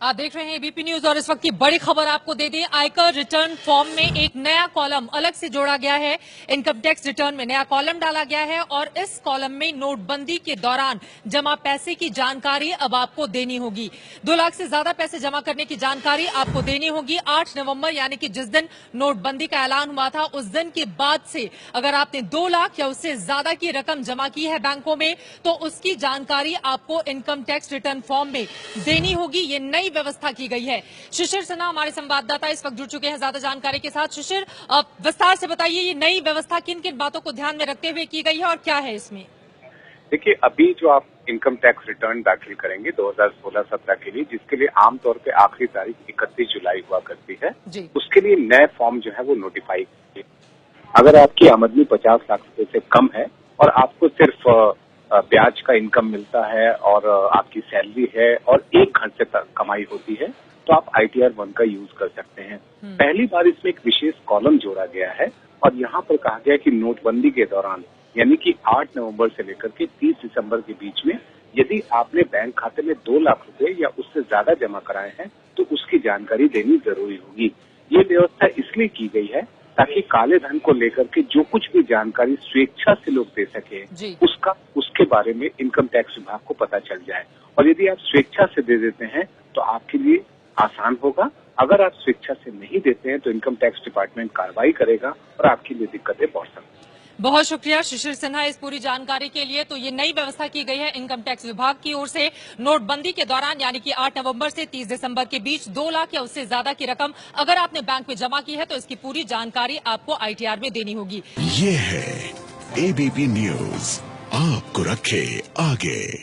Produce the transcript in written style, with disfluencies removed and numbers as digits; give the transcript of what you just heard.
आप देख रहे हैं एबीपी न्यूज और इस वक्त की बड़ी खबर आपको दे दें। आयकर रिटर्न फॉर्म में एक नया कॉलम अलग से जोड़ा गया है। इनकम टैक्स रिटर्न में नया कॉलम डाला गया है और इस कॉलम में नोटबंदी के दौरान जमा पैसे की जानकारी अब आपको देनी होगी। 2 लाख से ज्यादा पैसे जमा करने की जानकारी आपको देनी होगी। 8 नवंबर यानी कि जिस दिन नोटबंदी का ऐलान हुआ था उस दिन के बाद से अगर आपने 2 लाख या उससे ज्यादा की रकम जमा की है बैंकों में तो उसकी जानकारी आपको इनकम टैक्स रिटर्न फॉर्म में देनी होगी। ये नई व्यवस्था की गई है। शिशिर सिन्हा हमारे संवाददाता इस वक्त जुड़ चुके हैं ज्यादा जानकारी के साथ। शिशिर, विस्तार से बताइए ये नई व्यवस्था किन किन बातों को ध्यान में रखते हुए की गई है और क्या है इसमें? देखिए, अभी जो आप इनकम टैक्स रिटर्न दाखिल करेंगे 2016-17 के लिए, जिसके लिए आमतौर पे आखिरी तारीख 31 जुलाई हुआ करती है, उसके लिए नए फॉर्म जो है वो नोटिफाई किए। अगर आपकी आमदनी 50 लाख रुपए से कम है और आपको सिर्फ ब्याज का इनकम मिलता है और आपकी सैलरी है और 1 घंटे तक कमाई होती है, तो आप ITR 1 का यूज कर सकते हैं। पहली बार इसमें एक विशेष कॉलम जोड़ा गया है और यहाँ पर कहा गया कि नोटबंदी के दौरान यानी कि 8 नवंबर से लेकर के 30 दिसंबर के बीच में यदि आपने बैंक खाते में 2 लाख रुपए या उससे ज्यादा जमा कराए हैं तो उसकी जानकारी देनी जरूरी होगी। ये व्यवस्था इसलिए की गई है ताकि काले धन को लेकर के जो कुछ भी जानकारी स्वेच्छा से लोग दे सके उसके बारे में इनकम टैक्स विभाग को पता चल जाए। और यदि आप स्वेच्छा से दे देते हैं तो आपके लिए आसान होगा। अगर आप स्वेच्छा से नहीं देते हैं तो इनकम टैक्स डिपार्टमेंट कार्रवाई करेगा और आपके लिए दिक्कतें बढ़ सकती हैं। बहुत शुक्रिया शिशिर सिन्हा इस पूरी जानकारी के लिए। तो ये नई व्यवस्था की गई है इनकम टैक्स विभाग की ओर से। नोटबंदी के दौरान यानी कि 8 नवंबर से 30 दिसंबर के बीच 2 लाख या उससे ज्यादा की रकम अगर आपने बैंक में जमा की है तो इसकी पूरी जानकारी आपको ITR में देनी होगी। ये है एबीपी न्यूज, आपको रखे आगे।